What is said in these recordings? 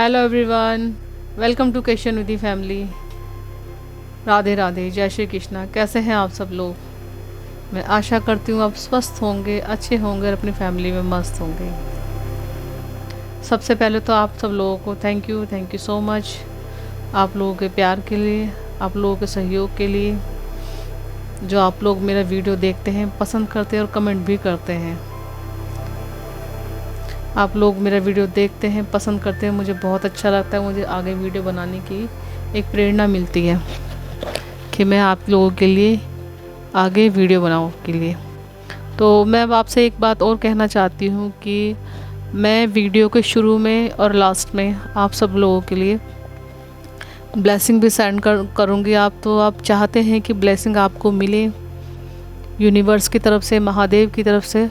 Hello everyone, welcome to question with the family. Radhe Radhe, जय श्री कृष्णा। कैसे हैं आप सब लोग? मैं आशा करती हूँ आप स्वस्थ होंगे, अच्छे होंगे और अपनी फैमिली में मस्त होंगे। सबसे पहले तो आप सब लोगों को थैंक यू सो मच, आप लोगों के प्यार के लिए, आप लोगों के सहयोग के लिए। जो आप लोग मेरा वीडियो देखते हैं, पसंद करते हैं और कमेंट भी करते हैं। आप लोग मेरा वीडियो देखते हैं, पसंद करते हैं, मुझे बहुत अच्छा लगता है। मुझे आगे वीडियो बनाने की एक प्रेरणा मिलती है कि मैं आप लोगों के लिए आगे वीडियो बनाऊं के लिए। तो मैं अब आपसे एक बात और कहना चाहती हूँ कि मैं वीडियो के शुरू में और लास्ट में आप सब लोगों के लिए ब्लेसिंग भी सेंड करूँगी। आप तो आप चाहते हैं कि ब्लेसिंग आपको मिले यूनिवर्स की तरफ से, महादेव की तरफ से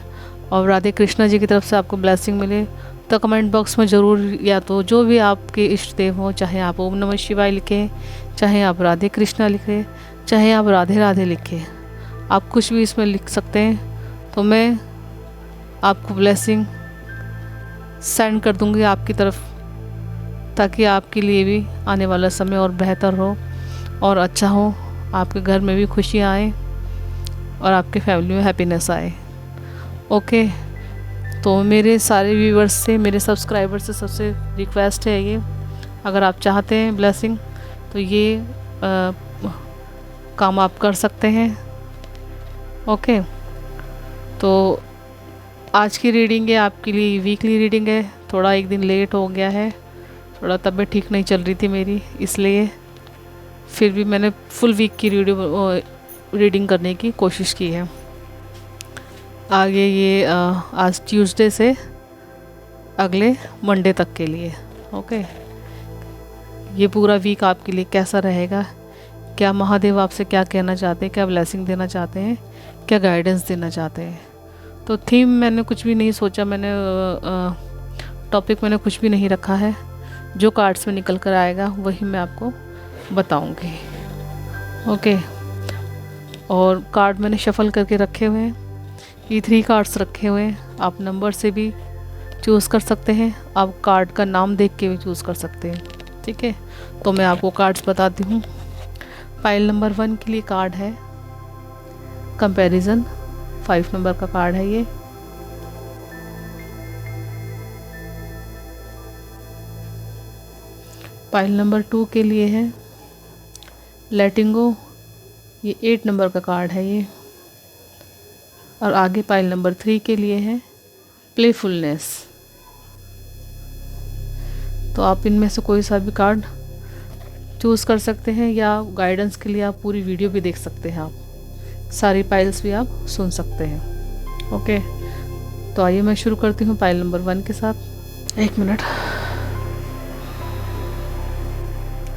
और राधे कृष्णा जी की तरफ से आपको ब्लेसिंग मिले, तो कमेंट बॉक्स में ज़रूर, या तो जो भी आपके इष्ट देव हों, चाहे आप ओम नमः शिवाय लिखें, चाहे आप राधे कृष्णा लिखें, चाहे आप राधे राधे लिखें, आप कुछ भी इसमें लिख सकते हैं। तो मैं आपको ब्लेसिंग सेंड कर दूंगी आपकी तरफ, ताकि आपके लिए भी आने वाला समय और बेहतर हो और अच्छा हो, आपके घर में भी खुशियाँ आए और आपके फैमिली में हैप्पीनेस आए। ओके, तो मेरे सारे व्यूवर्स से, मेरे सब्सक्राइबर से सबसे रिक्वेस्ट है ये, अगर आप चाहते हैं ब्लेसिंग तो ये काम आप कर सकते हैं। ओके, तो आज की रीडिंग है आपके लिए, वीकली रीडिंग है। थोड़ा एक दिन लेट हो गया है, थोड़ा तबीयत ठीक नहीं चल रही थी मेरी, इसलिए फिर भी मैंने फुल वीक की रीडिंग करने की कोशिश की है। आगे ये आज ट्यूसडे से अगले मंडे तक के लिए। ओके, ये पूरा वीक आपके लिए कैसा रहेगा, क्या महादेव आपसे क्या कहना चाहते हैं, क्या ब्लेसिंग देना चाहते हैं, क्या गाइडेंस देना चाहते हैं। तो थीम मैंने कुछ भी नहीं सोचा, मैंने टॉपिक मैंने कुछ भी नहीं रखा है। जो कार्ड्स में निकल कर आएगा वही मैं आपको बताऊंगी। ओके, और कार्ड मैंने शफल करके रखे हुए हैं, ये 3 कार्ड्स रखे हुए हैं। आप नंबर से भी चूज़ कर सकते हैं, आप कार्ड का नाम देख के भी चूज़ कर सकते हैं। ठीक है, तो मैं आपको कार्ड्स बताती हूँ। पाइल नंबर 1 के लिए कार्ड है कंपैरिजन, 5 नंबर का कार्ड है ये। पाइल नंबर 2 के लिए है लेटिंग गो, ये 8 नंबर का कार्ड है ये। और आगे पाइल नंबर 3 के लिए है प्लेफुलनेस। तो आप इनमें से कोई सा भी कार्ड चूज़ कर सकते हैं, या गाइडेंस के लिए आप पूरी वीडियो भी देख सकते हैं, आप सारी पाइल्स भी आप सुन सकते हैं। ओके, तो आइए मैं शुरू करती हूँ पाइल नंबर 1 के साथ। 1 मिनट।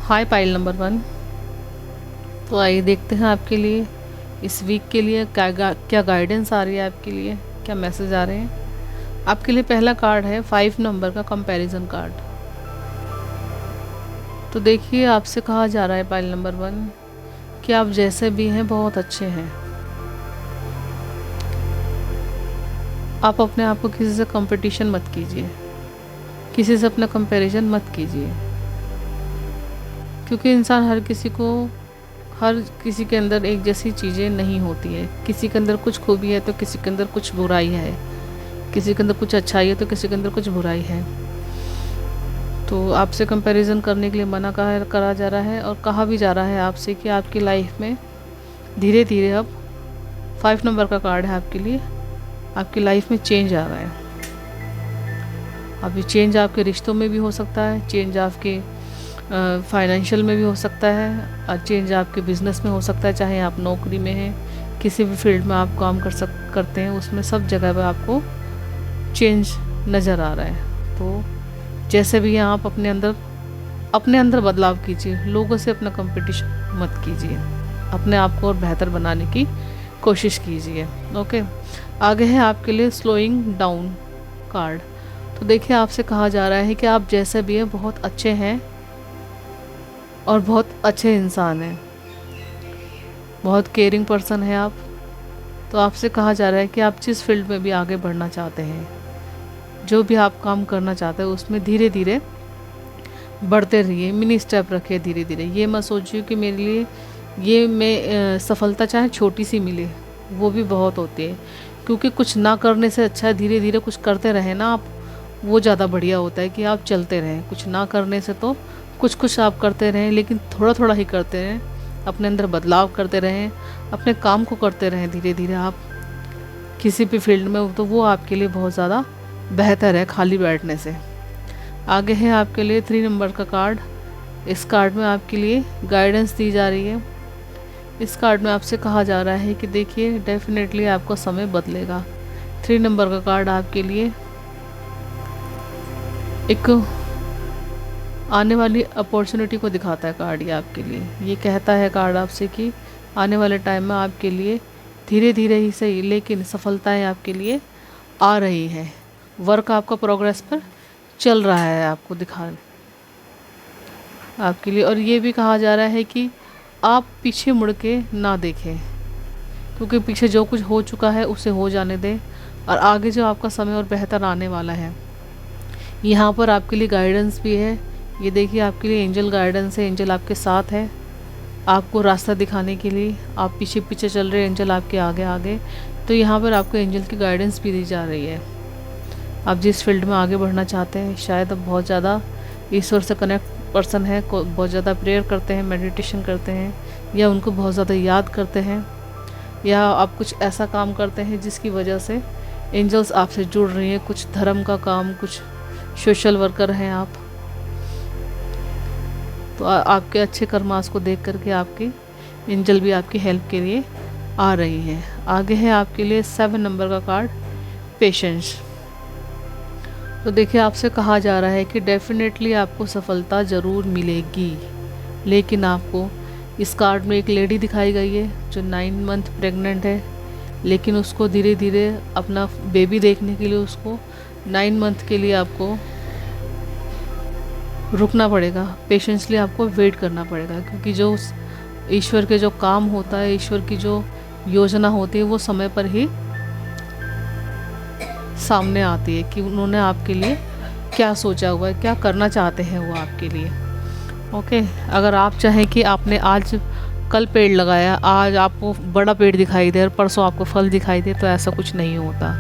हाय पाइल नंबर 1, तो आइए देखते हैं आपके लिए इस वीक के लिए क्या गाइडेंस आ रही है, आपके लिए क्या मैसेज आ रहे हैं। आपके लिए पहला कार्ड है 5 नंबर का कंपैरिजन कार्ड। तो देखिए, आपसे कहा जा रहा है पाइल नंबर 1 कि आप जैसे भी हैं बहुत अच्छे हैं। आप अपने आप को किसी से कंपटीशन मत कीजिए, किसी से अपना कंपैरिजन मत कीजिए, क्योंकि इंसान हर किसी के अंदर एक जैसी चीज़ें नहीं होती है। किसी के अंदर कुछ खूबी है तो किसी के अंदर कुछ बुराई है, किसी के अंदर कुछ अच्छाई है तो किसी के अंदर कुछ बुराई है। तो आपसे कंपैरिजन करने के लिए मना करा जा रहा है, और कहा भी जा रहा है आपसे कि आपकी लाइफ में धीरे धीरे अब 5 नंबर का कार्ड है आपके लिए, आपकी लाइफ में चेंज आ रहा है। अब ये चेंज आपके रिश्तों में भी हो सकता है, चेंज आपके फाइनेंशियल में भी हो सकता है, और चेंज आपके बिज़नेस में हो सकता है। चाहे आप नौकरी में हैं, किसी भी फील्ड में आप काम करते हैं, उसमें सब जगह पर आपको चेंज नज़र आ रहा है। तो जैसे भी हैं आप अपने अंदर बदलाव कीजिए, लोगों से अपना कंपटीशन मत कीजिए, अपने आप को और बेहतर बनाने की कोशिश कीजिए। ओके, आगे है आपके लिए स्लोइंग डाउन कार्ड। तो देखिए, आपसे कहा जा रहा है कि आप जैसे भी हैं बहुत अच्छे हैं और बहुत अच्छे इंसान हैं, बहुत केयरिंग पर्सन है आप। तो आपसे कहा जा रहा है कि आप जिस फील्ड में भी आगे बढ़ना चाहते हैं, जो भी आप काम करना चाहते हैं, उसमें धीरे धीरे बढ़ते रहिए, मिनी स्टेप रखिए धीरे धीरे। ये मत सोचिए कि मेरे लिए ये मैं सफलता चाहे छोटी सी मिले वो भी बहुत होती है, क्योंकि कुछ ना करने से अच्छा है धीरे धीरे कुछ करते रहें ना आप, वो ज़्यादा बढ़िया होता है कि आप चलते रहें। कुछ ना करने से तो कुछ कुछ आप करते रहें, लेकिन थोड़ा थोड़ा ही करते रहें, अपने अंदर बदलाव करते रहें, अपने काम को करते रहें धीरे धीरे आप किसी भी फील्ड में, तो वो आपके लिए बहुत ज़्यादा बेहतर है खाली बैठने से। आगे है आपके लिए 3 नंबर का कार्ड। इस कार्ड में आपके लिए गाइडेंस दी जा रही है। इस कार्ड में आपसे कहा जा रहा है कि देखिए डेफिनेटली आपका समय बदलेगा। 3 नंबर का कार्ड आपके लिए एक आने वाली अपॉर्चुनिटी को दिखाता है कार्ड ये आपके लिए। ये कहता है कार्ड आपसे कि आने वाले टाइम में आपके लिए धीरे धीरे ही सही लेकिन सफलताएं आपके लिए आ रही हैं। वर्क आपका प्रोग्रेस पर चल रहा है आपको दिखा आपके लिए। और ये भी कहा जा रहा है कि आप पीछे मुड़ के ना देखें, क्योंकि पीछे जो कुछ हो चुका है उसे हो जाने दें और आगे जो आपका समय और बेहतर आने वाला है। यहाँ पर आपके लिए गाइडेंस भी है। ये देखिए आपके लिए एंजल गाइडेंस है, एंजल आपके साथ है आपको रास्ता दिखाने के लिए। आप पीछे पीछे चल रहे हैं, एंजल आपके आगे आगे। तो यहाँ पर आपको एंजल की गाइडेंस भी दी जा रही है। आप जिस फील्ड में आगे बढ़ना चाहते हैं, शायद अब बहुत ज़्यादा ईश्वर से कनेक्ट पर्सन है, बहुत ज़्यादा प्रेयर करते हैं, मेडिटेशन करते हैं, या उनको बहुत ज़्यादा याद करते हैं, या आप कुछ ऐसा काम करते हैं जिसकी वजह से एंजल्स आपसे जुड़ रही हैं। कुछ धर्म का काम, कुछ सोशल वर्कर हैं आप, तो आपके अच्छे कर्मास को देख करके आपकी एंजल भी आपकी हेल्प के लिए आ रही हैं। आगे है आपके लिए 7 नंबर का कार्ड, पेशेंस। तो देखिए आपसे कहा जा रहा है कि डेफिनेटली आपको सफलता ज़रूर मिलेगी, लेकिन आपको इस कार्ड में एक लेडी दिखाई गई है जो 9 मंथ प्रेग्नेंट है, लेकिन उसको धीरे धीरे अपना बेबी देखने के लिए उसको 9 मंथ के लिए आपको रुकना पड़ेगा, पेशेंसली आपको वेट करना पड़ेगा, क्योंकि जो ईश्वर के जो काम होता है, ईश्वर की जो योजना होती है वो समय पर ही सामने आती है कि उन्होंने आपके लिए क्या सोचा हुआ है, क्या करना चाहते हैं वो आपके लिए। ओके, अगर आप चाहें कि आपने आज कल पेड़ लगाया, आज आपको बड़ा पेड़ दिखाई दे और परसों आपको फल दिखाई दे, तो ऐसा कुछ नहीं होता।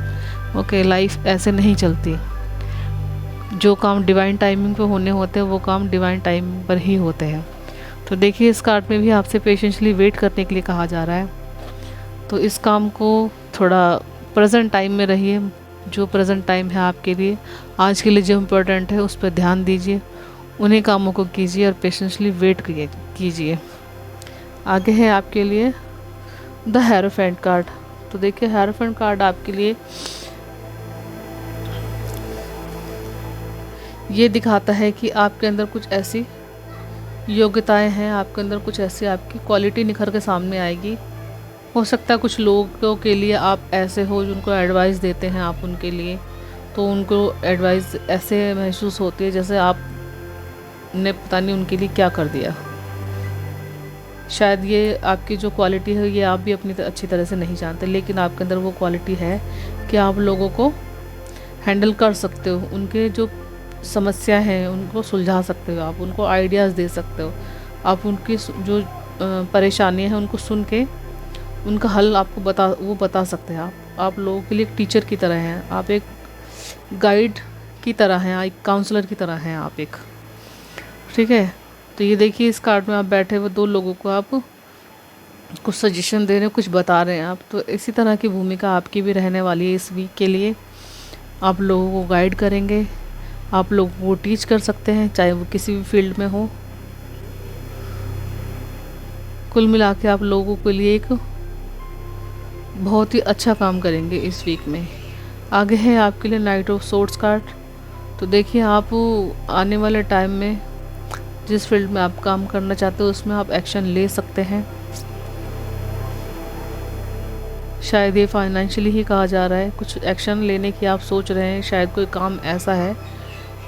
ओके, लाइफ ऐसे नहीं चलती। जो काम डिवाइन टाइमिंग पे होने होते हैं वो काम डिवाइन टाइमिंग पर ही होते हैं। तो देखिए इस कार्ड में भी आपसे पेशेंसली वेट करने के लिए कहा जा रहा है। तो इस काम को थोड़ा प्रेजेंट टाइम में रहिए, जो प्रेजेंट टाइम है आपके लिए आज के लिए जो इम्पोर्टेंट है उस पर ध्यान दीजिए, उन्हीं कामों को कीजिए और पेशेंसली वेट कीजिए। आगे है आपके लिए द हेरोफेंट कार्ड। तो देखिए हेरोफेंट कार्ड आपके लिए ये दिखाता है कि आपके अंदर कुछ ऐसी योग्यताएं हैं, आपके अंदर कुछ ऐसी आपकी क्वालिटी निखर के सामने आएगी। हो सकता है कुछ लोगों के लिए आप ऐसे हो जिनको एडवाइस देते हैं आप उनके लिए, तो उनको एडवाइस ऐसे महसूस होती है जैसे आपने पता नहीं उनके लिए क्या कर दिया। शायद ये आपकी जो क्वालिटी है ये आप भी अपनी अच्छी तरह से नहीं जानते, लेकिन आपके अंदर वो क्वालिटी है कि आप लोगों को हैंडल कर सकते हो, उनके जो समस्या है उनको सुलझा सकते हो, आप उनको आइडियाज़ दे सकते हो, आप उनकी जो परेशानियां हैं उनको सुन के उनका हल आपको बता सकते हैं। आप लोगों के लिए एक टीचर की तरह हैं, आप एक गाइड की तरह हैं, एक काउंसलर की तरह हैं आप एक, ठीक है। तो ये देखिए इस कार्ड में आप बैठे हुए 2 लोगों को आप कुछ सजेशन दे रहे हैं, कुछ बता रहे हैं आप, तो इसी तरह की भूमिका आपकी भी रहने वाली है इस वीक के लिए। आप लोगों को गाइड करेंगे, आप लोगों को टीच कर सकते हैं, चाहे वो किसी भी फील्ड में हो। कुल मिला के आप लोगों के लिए एक बहुत ही अच्छा काम करेंगे इस वीक में। आगे है आपके लिए नाइट ऑफ सोर्ड्स कार्ड। तो देखिए आप आने वाले टाइम में जिस फील्ड में आप काम करना चाहते हो उसमें आप एक्शन ले सकते हैं। शायद ये फाइनेंशियली ही कहा जा रहा है, कुछ एक्शन लेने की आप सोच रहे हैं। शायद कोई काम ऐसा है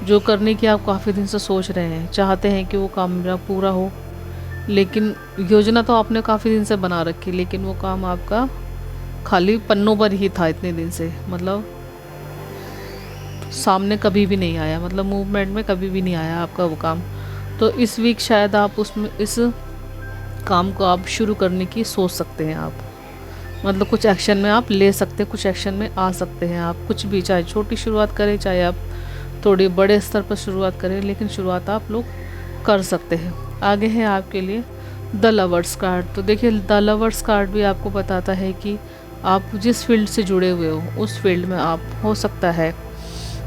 जो करने की आप काफ़ी दिन से सोच रहे हैं, चाहते हैं कि वो काम मेरा पूरा हो, लेकिन योजना तो आपने काफ़ी दिन से बना रखी, लेकिन वो काम आपका खाली पन्नों पर ही था इतने दिन से, मतलब सामने कभी भी नहीं आया, मतलब मूवमेंट में कभी भी नहीं आया आपका वो काम। तो इस वीक शायद आप उसमें इस काम को आप शुरू करने की सोच सकते हैं आप, मतलब कुछ एक्शन में आप ले सकते हैं, कुछ एक्शन में आ सकते हैं आप, कुछ भी, चाहे छोटी शुरुआत करें चाहे आप थोड़ी बड़े स्तर पर शुरुआत करें, लेकिन शुरुआत आप लोग कर सकते हैं। आगे है आपके लिए द लवर्स कार्ड। तो देखिए द लवर्स कार्ड भी आपको बताता है कि आप जिस फील्ड से जुड़े हुए हो उस फील्ड में आप, हो सकता है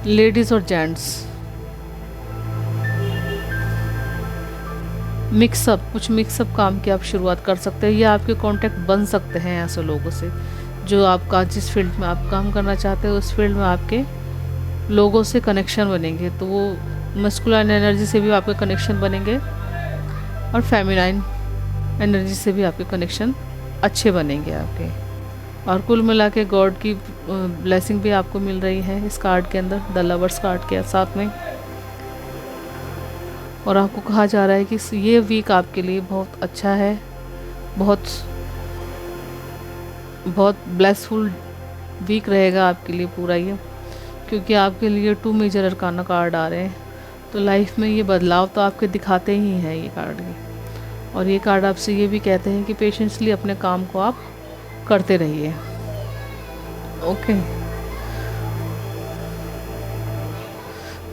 लेडीज़ और जेंट्स, कुछ मिक्सअप काम की आप शुरुआत कर सकते हैं, या आपके कांटेक्ट बन सकते हैं ऐसे लोगों से जो आपका, जिस फील्ड में आप काम करना चाहते हो उस फील्ड में आपके लोगों से कनेक्शन बनेंगे। तो वो मस्कुलाइन एनर्जी से भी आपके कनेक्शन बनेंगे और फेमिनाइन एनर्जी से भी आपके कनेक्शन अच्छे बनेंगे आपके। और कुल मिला के गॉड की ब्लेसिंग भी आपको मिल रही है इस कार्ड के अंदर, द लवर्स कार्ड के साथ में। और आपको कहा जा रहा है कि ये वीक आपके लिए बहुत अच्छा है, बहुत ब्लेसफुल वीक रहेगा आपके लिए पूरा ये, क्योंकि आपके लिए 2 मेजर अरकाना कार्ड आ रहे हैं। तो लाइफ में ये बदलाव तो आपके दिखाते ही हैं ये कार्ड ये। और ये कार्ड आपसे ये भी कहते हैं कि पेशेंसली अपने काम को आप करते रहिए। ओके,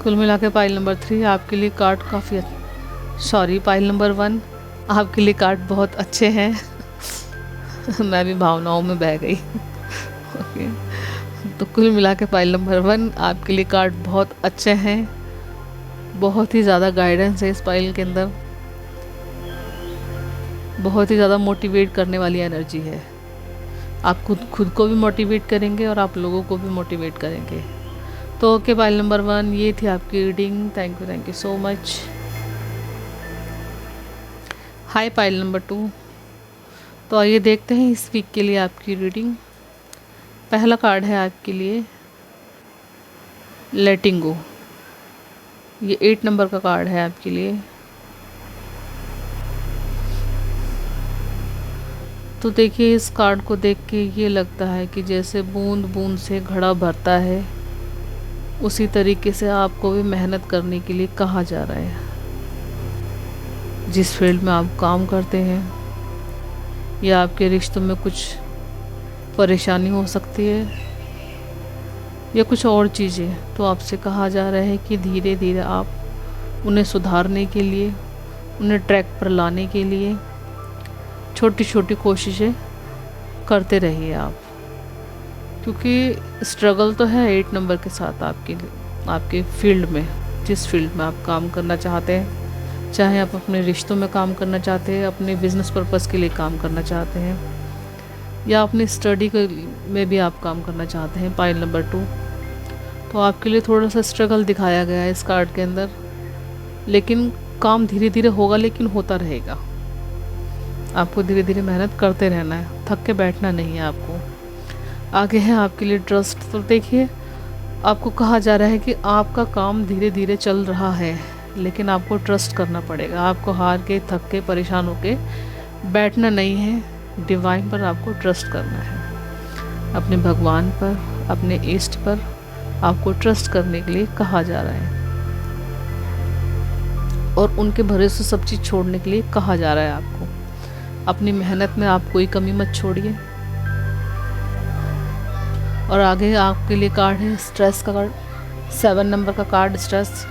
कुल मिला के पाइल नंबर 3 आपके लिए कार्ड काफ़ी, पाइल नंबर 1 आपके लिए कार्ड बहुत अच्छे हैं। मैं भी भावनाओं में बह गई। ओके, तो कुल मिला के पाइल नंबर 1 आपके लिए कार्ड बहुत अच्छे हैं, बहुत ही ज़्यादा गाइडेंस है इस पाइल के अंदर, बहुत ही ज़्यादा मोटिवेट करने वाली एनर्जी है। आप खुद को भी मोटिवेट करेंगे और आप लोगों को भी मोटिवेट करेंगे। तो ओके पाइल नंबर 1 ये थी आपकी reading. Thank you so much. Hi pile number 2। तो आइए देखते हैं इस वीक के लिए आपकी रीडिंग। पहला कार्ड है आपके लिए लेटिंग गो, ये 8 नंबर का कार्ड है आपके लिए। तो देखिए इस कार्ड को देख के ये लगता है कि जैसे बूंद बूंद से घड़ा भरता है, उसी तरीके से आपको भी मेहनत करने के लिए कहा जा रहा है। जिस फील्ड में आप काम करते हैं या आपके रिश्तों में कुछ परेशानी हो सकती है या कुछ और चीज़ें, तो आपसे कहा जा रहा है कि धीरे धीरे आप उन्हें सुधारने के लिए, उन्हें ट्रैक पर लाने के लिए छोटी छोटी कोशिशें करते रहिए आप, क्योंकि स्ट्रगल तो है 8 नंबर के साथ आपके फील्ड में, जिस फील्ड में आप काम करना चाहते हैं, चाहे आप अपने रिश्तों में काम करना चाहते हैं, अपने बिजनेस पर्पस के लिए काम करना चाहते हैं, या अपनी स्टडी में भी आप काम करना चाहते हैं। पाइल नंबर 2 तो आपके लिए थोड़ा सा स्ट्रगल दिखाया गया है इस कार्ड के अंदर, लेकिन काम धीरे धीरे होगा, लेकिन होता रहेगा। आपको धीरे धीरे मेहनत करते रहना है, थक के बैठना नहीं है आपको। आगे है आपके लिए ट्रस्ट। तो देखिए आपको कहा जा रहा है कि आपका काम धीरे धीरे चल रहा है, लेकिन आपको ट्रस्ट करना पड़ेगा। आपको हार के, थक के, परेशान होके बैठना नहीं है। डिवाइन पर आपको ट्रस्ट करना है, अपने भगवान पर, अपने इष्ट पर आपको ट्रस्ट करने के लिए कहा जा रहा है, और उनके भरोसे सब चीज़ छोड़ने के लिए कहा जा रहा है आपको। अपनी मेहनत में आप कोई कमी मत छोड़िए। और आगे आपके लिए कार्ड है स्ट्रेस का कार्ड, 7 नंबर का कार्ड स्ट्रेस।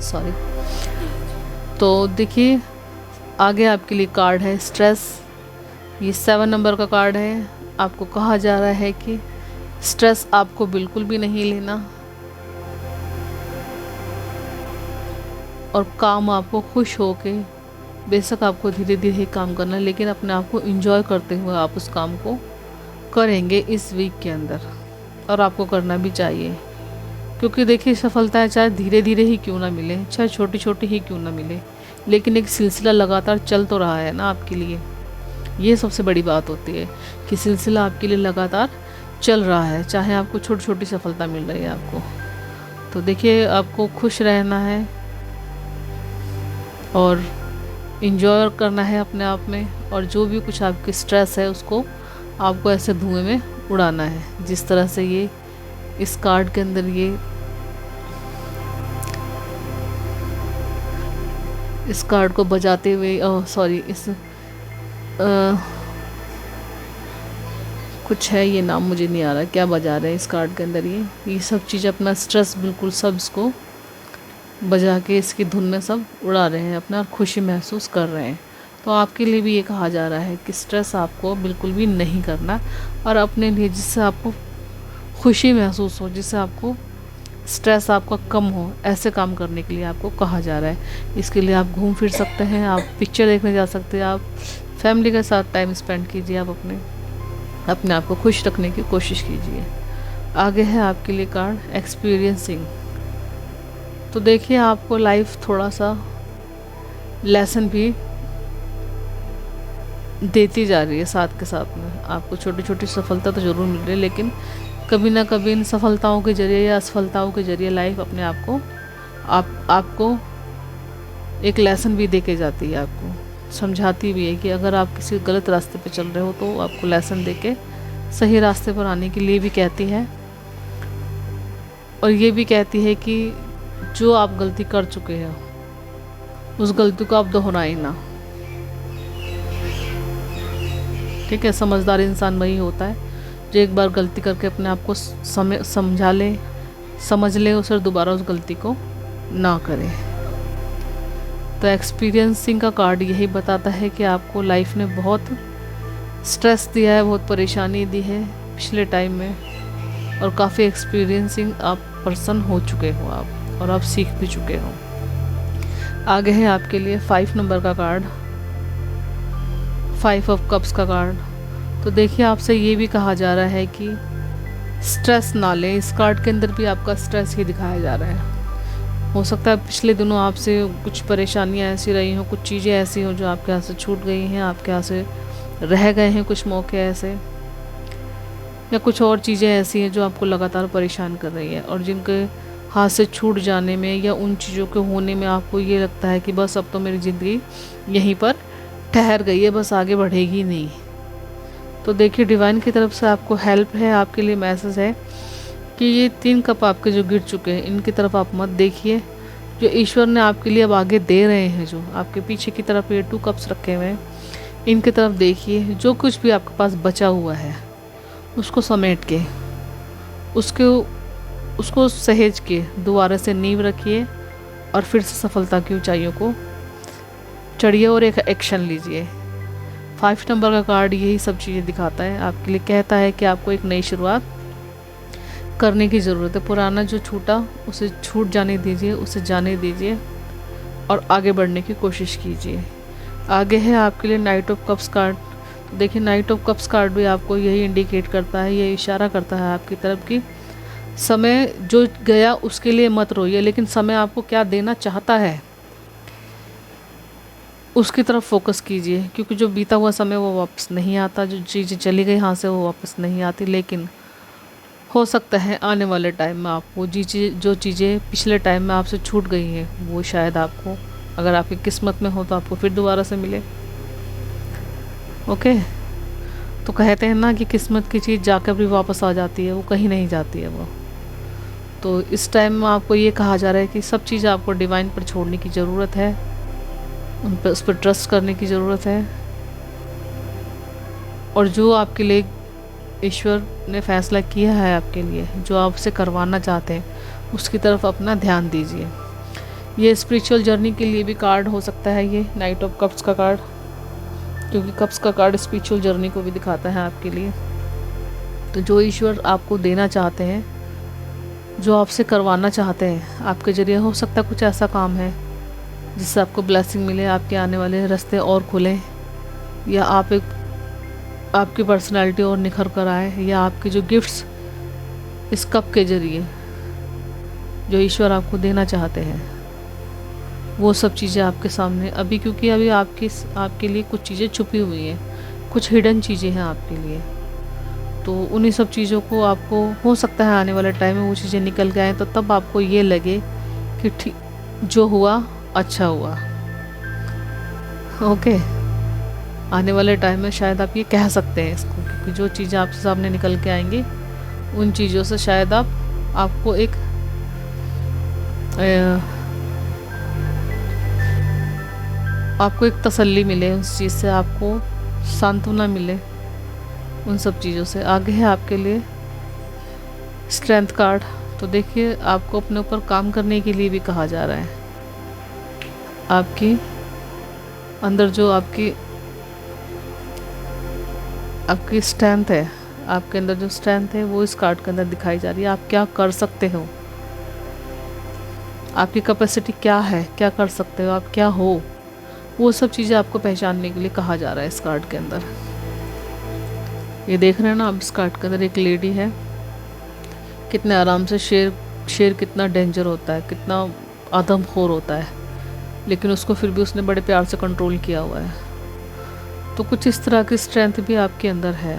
सॉरी। तो देखिए आगे आपके लिए कार्ड है स्ट्रेस, ये 7 नंबर का कार्ड है। आपको कहा जा रहा है कि स्ट्रेस आपको बिल्कुल भी नहीं लेना, और काम आपको खुश होके, बेशक आपको धीरे धीरे ही काम करना है, लेकिन अपने आप को एंजॉय करते हुए आप उस काम को करेंगे इस वीक के अंदर, और आपको करना भी चाहिए। क्योंकि देखिए सफलता चाहे धीरे धीरे ही क्यों ना मिले, चाहे छोटी छोटी ही क्यों ना मिले, लेकिन एक सिलसिला लगातार चल तो रहा है ना आपके लिए। ये सबसे बड़ी बात होती है कि सिलसिला आपके लिए लगातार चल रहा है, चाहे आपको छोटी छोटी सफलता मिल रही है आपको। तो देखिए आपको खुश रहना है और इंजॉय करना है अपने आप में, और जो भी कुछ आपके स्ट्रेस है उसको आपको ऐसे धुएं में उड़ाना है, जिस तरह से ये इस कार्ड के अंदर ये इस कार्ड को बजाते हुए, सॉरी, इस कुछ है, ये नाम मुझे नहीं आ रहा क्या बजा रहे हैं इस कार्ड के अंदर। ये सब चीज़ अपना स्ट्रेस बिल्कुल सब इसको बजा के इसकी धुन में सब उड़ा रहे हैं अपना, खुशी महसूस कर रहे हैं। तो आपके लिए भी ये कहा जा रहा है कि स्ट्रेस आपको बिल्कुल भी नहीं करना, और अपने लिए जिससे आपको खुशी महसूस हो, जिससे आपको स्ट्रेस आपका कम हो, ऐसे काम करने के लिए आपको कहा जा रहा है। इसके लिए आप घूम फिर सकते हैं, आप पिक्चर देखने जा सकते हैं, आप फैमिली के साथ टाइम स्पेंड कीजिए, आप अपने आप को खुश रखने की कोशिश कीजिए। आगे है आपके लिए कार्ड एक्सपीरियंसिंग। तो देखिए, आपको लाइफ थोड़ा सा लेसन भी देती जा रही है, साथ के साथ में आपको छोटी छोटी सफलता तो ज़रूर मिल रही है, लेकिन कभी ना कभी इन सफलताओं के ज़रिए या असफलताओं के ज़रिए लाइफ अपने आप को आपको एक लेसन भी दे के जाती है, आपको समझाती भी है कि अगर आप किसी गलत रास्ते पे चल रहे हो तो आपको लेसन दे के सही रास्ते पर आने के लिए भी कहती है। और ये भी कहती है कि जो आप गलती कर चुके हो उस गलती को आप दोहराए ना। ठीक है, समझदार इंसान वही होता है जो एक बार गलती करके अपने आप को समझ ले उसे, दोबारा उस गलती को ना करे। तो एक्सपीरियंसिंग का कार्ड यही बताता है कि आपको लाइफ ने बहुत स्ट्रेस दिया है, बहुत परेशानी दी है पिछले टाइम में, और काफ़ी एक्सपीरियंसिंग आप पर्सन हो चुके हो आप, और आप सीख भी चुके हो। आगे है आपके लिए 5 नंबर का कार्ड, 5 ऑफ कप्स का कार्ड। तो देखिए, आपसे ये भी कहा जा रहा है कि स्ट्रेस ना लें। इस कार्ड के अंदर भी आपका स्ट्रेस ही दिखाया जा रहा है। हो सकता है पिछले दिनों आपसे कुछ परेशानियां ऐसी रही हों, कुछ चीज़ें ऐसी हों जो आपके हाथ से छूट गई हैं, आपके हाथ से रह गए हैं कुछ मौके ऐसे, या कुछ और चीज़ें ऐसी हैं जो आपको लगातार परेशान कर रही है, और जिनके हाथ से छूट जाने में या उन चीज़ों के होने में आपको ये लगता है कि बस अब तो मेरी ज़िंदगी यहीं पर ठहर गई है, बस आगे बढ़ेगी नहीं। तो देखिए, डिवाइन की तरफ से आपको हेल्प है, आपके लिए मैसेज है कि ये 3 कप आपके जो गिर चुके हैं इनकी तरफ आप मत देखिए। जो ईश्वर ने आपके लिए अब आगे दे रहे हैं, जो आपके पीछे की तरफ ये 2 कप्स रखे हुए हैं, इनकी तरफ देखिए। जो कुछ भी आपके पास बचा हुआ है उसको समेट के, उसको सहेज के दोबारा से नींव रखिए, और फिर से सफलता की ऊंचाइयों को चढ़िए और एक एक्शन लीजिए। 5 नंबर का कार्ड यही सब चीज़ें दिखाता है, आपके लिए कहता है कि आपको एक नई शुरुआत करने की ज़रूरत है। पुराना जो छूटा उसे छूट जाने दीजिए, उसे जाने दीजिए और आगे बढ़ने की कोशिश कीजिए। आगे है आपके लिए नाइट ऑफ कप्स कार्ड। तो देखिए, नाइट ऑफ कप्स कार्ड भी आपको यही इंडिकेट करता है, ये इशारा करता है आपकी तरफ कि समय जो गया उसके लिए मत रोइए, लेकिन समय आपको क्या देना चाहता है उसकी तरफ फोकस कीजिए, क्योंकि जो बीता हुआ समय वो वापस नहीं आता, जो चीज़ें चली गई हाथ से वो वापस नहीं आती, लेकिन हो सकता है आने वाले टाइम में आपको जो चीज़ें पिछले टाइम में आपसे छूट गई हैं वो शायद आपको, अगर आपकी किस्मत में हो तो आपको फिर दोबारा से मिले। ओके, तो कहते हैं ना कि किस्मत की चीज़ जाकर भी वापस आ जाती है, वो कहीं नहीं जाती है वो। तो इस टाइम में आपको ये कहा जा रहा है कि सब चीज़ आपको डिवाइन पर छोड़ने की ज़रूरत है, उस पर ट्रस्ट करने की ज़रूरत है, और जो आपके लिए ईश्वर ने फैसला किया है आपके लिए, जो आपसे करवाना चाहते हैं उसकी तरफ अपना ध्यान दीजिए। ये स्पिरिचुअल जर्नी के लिए भी कार्ड हो सकता है, ये नाइट ऑफ कप्स का कार्ड, क्योंकि कप्स का कार्ड स्पिरिचुअल जर्नी को भी दिखाता है आपके लिए। तो जो ईश्वर आपको देना चाहते हैं, जो आपसे करवाना चाहते हैं आपके ज़रिए, हो सकता है कुछ ऐसा काम है जिससे आपको ब्लेसिंग मिले, आपके आने वाले रास्ते और खुलें, या आपकी पर्सनालिटी और निखर कर आए, या आपके जो गिफ्ट्स इस कप के ज़रिए जो ईश्वर आपको देना चाहते हैं वो सब चीज़ें आपके सामने अभी, क्योंकि अभी आपके लिए कुछ चीज़ें छुपी हुई हैं, कुछ हिडन चीज़ें हैं आपके लिए। तो उन्हीं सब चीज़ों को आपको हो सकता है आने वाले टाइम में वो चीज़ें निकल के आएँ, तो तब आपको ये लगे कि ठीक जो हुआ अच्छा हुआ। ओके, आने वाले टाइम में शायद आप ये कह सकते हैं इसको, क्योंकि जो चीज़ें आपके सामने निकल के आएंगी उन चीज़ों से शायद आपको एक आपको एक तसल्ली मिले उस चीज़ से, आपको सांत्वना मिले उन सब चीज़ों से। आगे है आपके लिए स्ट्रेंथ कार्ड। तो देखिए, आपको अपने ऊपर काम करने के लिए भी कहा जा रहा है। आपकी अंदर जो आपकी स्ट्रेंथ है, आपके अंदर जो स्ट्रेंथ है वो इस कार्ड के अंदर दिखाई जा रही है। आप क्या कर सकते हो, आपकी कैपेसिटी क्या है, क्या कर सकते हो, आप क्या हो, वो सब चीज़ें आपको पहचानने के लिए कहा जा रहा है इस कार्ड के अंदर। ये देख रहे हैं ना आप, इस कार्ड के अंदर एक लेडी है, कितने आराम से शेर कितना डेंजर होता है, कितना आदमखोर होता है, लेकिन उसको फिर भी उसने बड़े प्यार से कंट्रोल किया हुआ है। तो कुछ इस तरह की स्ट्रेंथ भी आपके अंदर है।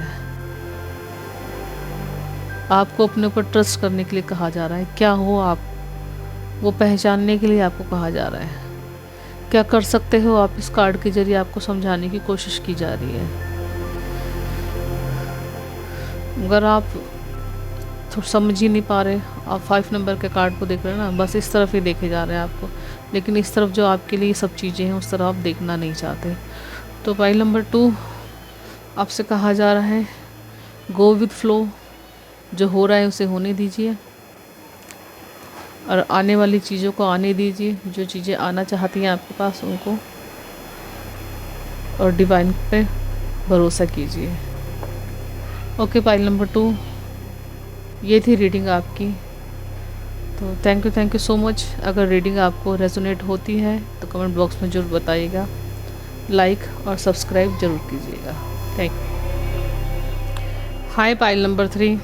आपको अपने ऊपर ट्रस्ट करने के लिए कहा जा रहा है। क्या हो आप, वो पहचानने के लिए आपको कहा जा रहा है। क्या कर सकते हो आप, इस कार्ड के जरिए आपको समझाने की कोशिश की जा रही है। अगर आप तो समझ ही नहीं पा रहे, आप 5 नंबर के कार्ड को देख रहे हैं ना, बस इस तरफ ही देखे जा रहे हैं आपको, लेकिन इस तरफ जो आपके लिए सब चीज़ें हैं उस तरफ आप देखना नहीं चाहते। तो पाइल नंबर 2 आपसे कहा जा रहा है, गो विद फ्लो। जो हो रहा है उसे होने दीजिए और आने वाली चीज़ों को आने दीजिए। जो चीज़ें आना चाहती हैं आपके पास उनको, और डिवाइन पे भरोसा कीजिए। ओके, पाइल नंबर 2 ये थी रीडिंग आपकी। तो थैंक यू सो मच। अगर रीडिंग आपको रेजोनेट होती है तो कमेंट बॉक्स में ज़रूर बताइएगा, लाइक और सब्सक्राइब ज़रूर कीजिएगा। Thank you. Hi pile number 3।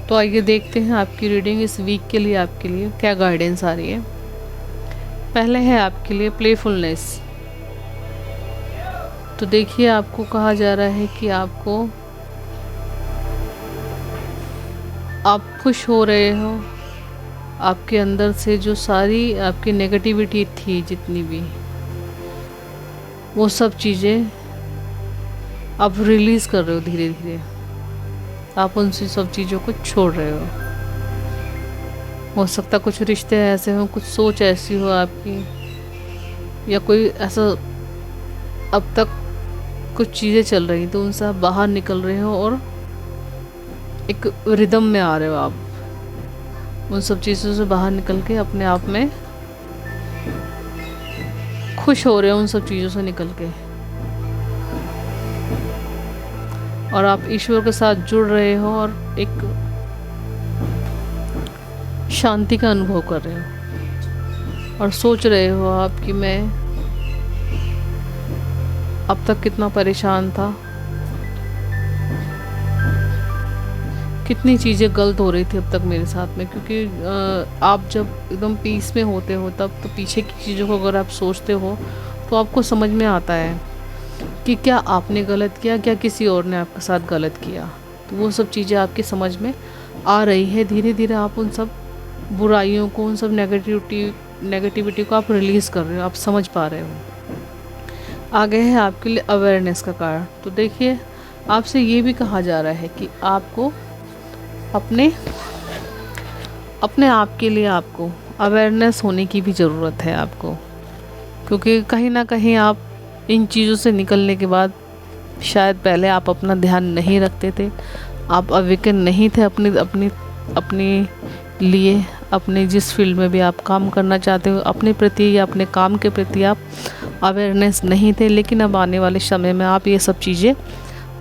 तो आइए देखते हैं आपकी रीडिंग इस वीक के लिए, आपके लिए क्या गाइडेंस आ रही है। पहले है आपके लिए प्लेफुलनेस। तो देखिए, आपको कहा जा रहा है कि आप खुश हो रहे हो। आपके अंदर से जो सारी आपकी नेगेटिविटी थी, जितनी भी, वो सब चीज़ें आप रिलीज़ कर रहे हो धीरे धीरे। आप उनसे सब चीज़ों को छोड़ रहे हो सकता कुछ रिश्ते ऐसे हो, कुछ सोच ऐसी हो आपकी, या कोई ऐसा अब तक कुछ चीज़ें चल रही तो उनसे आप बाहर निकल रहे हो और एक रिदम में आ रहे हो। आप उन सब चीज़ों से बाहर निकल के अपने आप में खुश हो रहे हो उन सब चीज़ों से निकल के, और आप ईश्वर के साथ जुड़ रहे हो और एक शांति का अनुभव कर रहे हो, और सोच रहे हो आप कि मैं अब तक कितना परेशान था, कितनी चीज़ें गलत हो रही थी अब तक मेरे साथ में। क्योंकि आप जब एकदम पीस में होते हो तब तो पीछे की चीज़ों को अगर आप सोचते हो तो आपको समझ में आता है कि क्या आपने गलत किया, क्या किसी और ने आपके साथ गलत किया। तो वो सब चीज़ें आपकी समझ में आ रही है। धीरे धीरे आप उन सब बुराइयों को, उन सब नेगेटिविटी को आप रिलीज़ कर रहे हो, आप समझ पा रहे हो। आगे है आपके लिए अवेयरनेस का कार्ड। तो देखिए, आपसे ये भी कहा जा रहा है कि आपको अपने आप के लिए आपको अवेयरनेस होने की भी ज़रूरत है आपको, क्योंकि कहीं ना कहीं आप इन चीज़ों से निकलने के बाद शायद पहले आप अपना ध्यान नहीं रखते थे, आप अवेकन नहीं थे अपने लिए, अपने जिस फील्ड में भी आप काम करना चाहते हो अपने प्रति या अपने काम के प्रति आप अवेयरनेस नहीं थे। लेकिन अब आने वाले समय में आप ये सब चीज़ें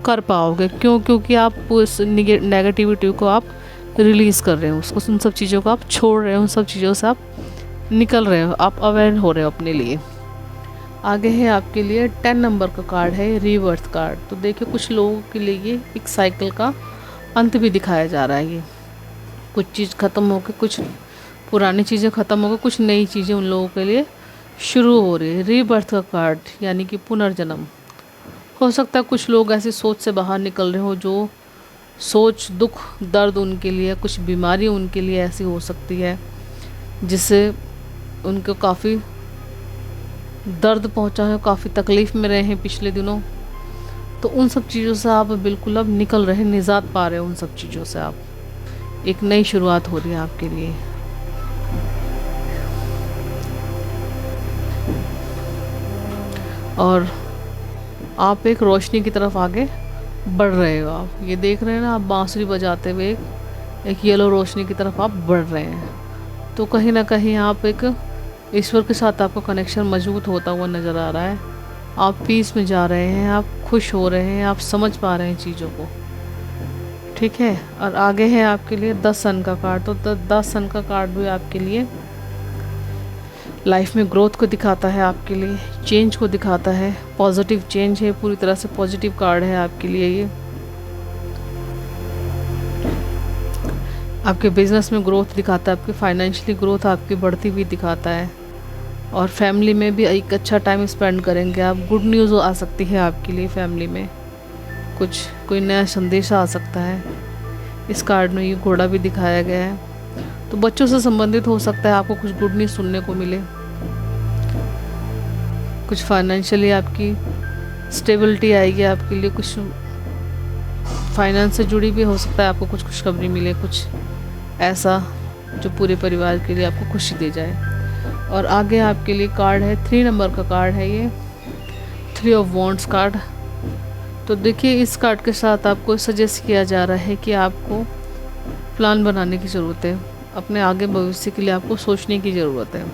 कर पाओगे। क्योंकि आप उस नेगेटिविटी को आप रिलीज़ कर रहे हो, उसको, उन सब चीज़ों को आप छोड़ रहे हो, उन सब चीज़ों से आप निकल रहे हो, आप अवेयर हो रहे हो अपने लिए। आगे है आपके लिए 10 नंबर का कार्ड है, रीबर्थ कार्ड। तो देखिए, कुछ लोगों के लिए ये एक साइकिल का अंत भी दिखाया जा रहा है। ये कुछ चीज़ ख़त्म होकर, कुछ पुरानी चीज़ें ख़त्म होकर कुछ नई चीज़ें उन लोगों के लिए शुरू हो रही है। रीबर्थ का कार्ड यानी कि पुनर्जन्म। हो सकता है कुछ लोग ऐसी सोच से बाहर निकल रहे हो, जो सोच, दुख, दर्द उनके लिए, कुछ बीमारी उनके लिए ऐसी हो सकती है जिससे उनको काफ़ी दर्द पहुंचा है, काफ़ी तकलीफ़ में रहे हैं पिछले दिनों। तो उन सब चीज़ों से आप बिल्कुल अब निकल रहे हैं, निजात पा रहे हो उन सब चीज़ों से। आप एक नई शुरुआत हो रही है आपके लिए। और आप एक रोशनी की तरफ आगे बढ़ रहे हो। आप ये देख रहे हैं ना, आप बांसुरी बजाते हुए एक येलो रोशनी की तरफ आप बढ़ रहे हैं। तो कहीं ना कहीं आप एक ईश्वर के साथ आपका कनेक्शन मजबूत होता हुआ नज़र आ रहा है। आप पीस में जा रहे हैं, आप खुश हो रहे हैं, आप समझ पा रहे हैं चीज़ों को, ठीक है। और आगे है आपके लिए 10 सन का कार्ड। तो 10 सन का कार्ड भी आपके लिए लाइफ में ग्रोथ को दिखाता है, आपके लिए चेंज को दिखाता है, पॉजिटिव चेंज है, पूरी तरह से पॉजिटिव कार्ड है आपके लिए ये। आपके बिजनेस में ग्रोथ दिखाता है, आपकी फाइनेंशियली ग्रोथ आपकी बढ़ती हुई दिखाता है। और फैमिली में भी एक अच्छा टाइम स्पेंड करेंगे आप। गुड न्यूज़ आ सकती है आपके लिए, फैमिली में कुछ कोई नया संदेश आ सकता है। इस कार्ड में ये घोड़ा भी दिखाया गया है, तो बच्चों से संबंधित हो सकता है आपको कुछ गुड न्यूज़ सुनने को मिले। कुछ फाइनेंशियली आपकी स्टेबिलिटी आएगी आपके लिए, कुछ फाइनेंस से जुड़ी भी हो सकता है आपको कुछ खुशखबरी मिले, कुछ ऐसा जो पूरे परिवार के लिए आपको खुशी दे जाए। और आगे आपके लिए कार्ड है 3 नंबर का कार्ड है ये, 3 ऑफ वॉन्ड्स कार्ड। तो देखिए, इस कार्ड के साथ आपको सजेस्ट किया जा रहा है कि आपको प्लान बनाने की ज़रूरत है। अपने आगे भविष्य के लिए आपको सोचने की ज़रूरत है,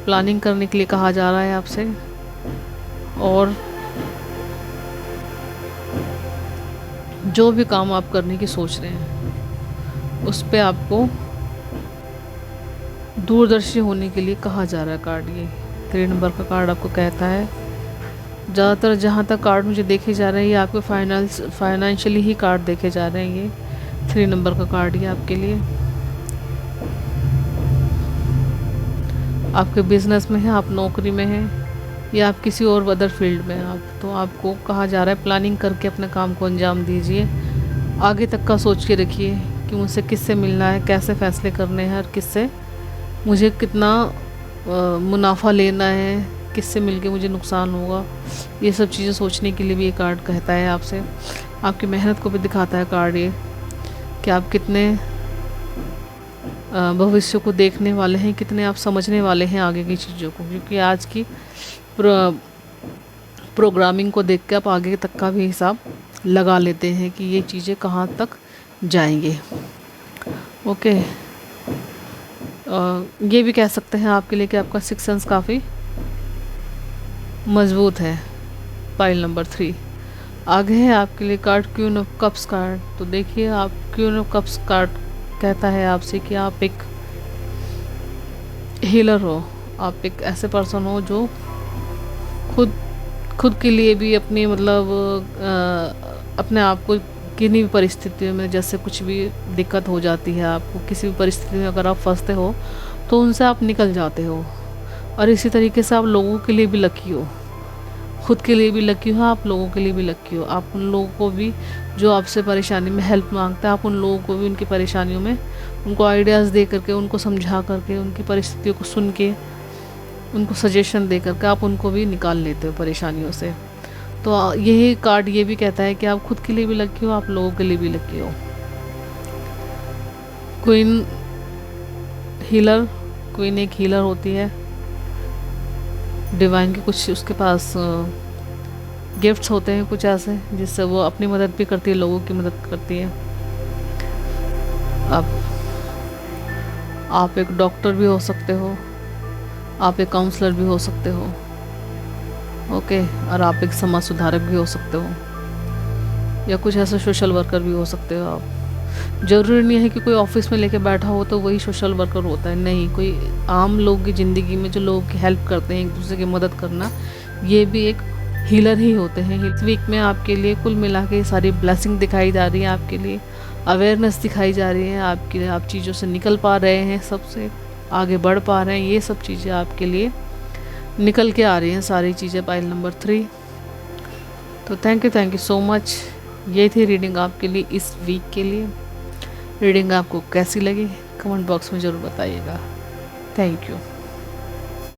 प्लानिंग करने के लिए कहा जा रहा है आपसे। और जो भी काम आप करने की सोच रहे हैं उस पे आपको दूरदर्शी होने के लिए कहा जा रहा है कार्ड। ये 3 नंबर का कार्ड आपको कहता है, ज़्यादातर जहाँ तक कार्ड मुझे देखे जा रहे हैं ये आपके फाइनेंशियली ही कार्ड देखे जा रहे हैं। ये 3 नंबर का कार्ड ये आपके लिए आपके बिजनेस में है, आप नौकरी में हैं, या आप किसी और अदर फील्ड में हैं आप, तो आपको कहा जा रहा है प्लानिंग करके अपने काम को अंजाम दीजिए। आगे तक का सोच के रखिए कि मुझसे किससे मिलना है, कैसे फ़ैसले करने हैं, और किससे मुझे कितना मुनाफा लेना है, किससे मिलके मुझे नुकसान होगा। ये सब चीज़ें सोचने के लिए भी ये कार्ड कहता है आपसे। आपकी मेहनत को भी दिखाता है कार्ड ये, कि आप कितने भविष्य को देखने वाले हैं, कितने आप समझने वाले हैं आगे की चीज़ों को। क्योंकि आज की प्रोग्रामिंग को देख के आप आगे तक का भी हिसाब लगा लेते हैं कि ये चीज़ें कहाँ तक जाएंगे। ओके, ये भी कह सकते हैं आपके लिए कि आपका 6 सेंस काफ़ी मजबूत है। पाइल नंबर 3 आगे है आपके लिए card queen of cups card. तो देखिए, आप क्वीन ऑफ कप्स कार्ड कहता है आपसे कि आप एक हीलर हो, आप एक ऐसे पर्सन हो जो खुद के लिए भी अपनी अपने आप को किन्हीं भी परिस्थितियों में, जैसे कुछ भी दिक्कत हो जाती है आपको, किसी भी परिस्थिति में अगर आप फंसते हो तो उनसे आप निकल जाते हो। और इसी तरीके से आप लोगों के लिए भी लकी हो, खुद के लिए भी लकी हो, आप लोगों के लिए भी लकी हो। आप उन लोगों को भी जो आपसे परेशानी में हेल्प मांगता है, आप उन लोगों को भी उनकी परेशानियों में उनको आइडियाज़ दे करके, उनको समझा करके, उनकी परिस्थितियों को सुन के, उनको सजेशन दे करके आप उनको भी निकाल लेते हो परेशानियों से। तो यही कार्ड ये भी कहता है कि आप खुद के लिए भी लकी हो, आप लोगों के लिए भी लकी हो। क्वीन एक हीलर होती है, डिवाइन के कुछ उसके पास गिफ्ट्स होते हैं कुछ ऐसे, जिससे वो अपनी मदद भी करती है, लोगों की मदद करती है। आप एक डॉक्टर भी हो सकते हो, आप एक काउंसलर भी हो सकते हो, ओके। और आप एक समाज सुधारक भी हो सकते हो, या कुछ ऐसा सोशल वर्कर भी हो सकते हो आप। ज़रूरी नहीं है कि कोई ऑफिस में लेके बैठा हो तो वही सोशल वर्कर होता है, नहीं। कोई आम लोग की ज़िंदगी में जो लोगों की हेल्प करते हैं, एक दूसरे की मदद करना, ये भी एक हीलर ही होते हैं। इस वीक में आपके लिए कुल मिला के सारी ब्लेसिंग दिखाई जा रही है, आपके लिए अवेयरनेस दिखाई जा रही है आपके लिए। आप चीज़ों से निकल पा रहे हैं, सबसे आगे बढ़ पा रहे हैं, ये सब चीज़ें आपके लिए निकल के आ रही हैं सारी चीज़ें। Pile number 3। तो थैंक यू सो मच। ये थी रीडिंग आपके लिए इस वीक के लिए। रीडिंग आपको कैसी लगी कमेंट बॉक्स में ज़रूर बताइएगा। Thank you.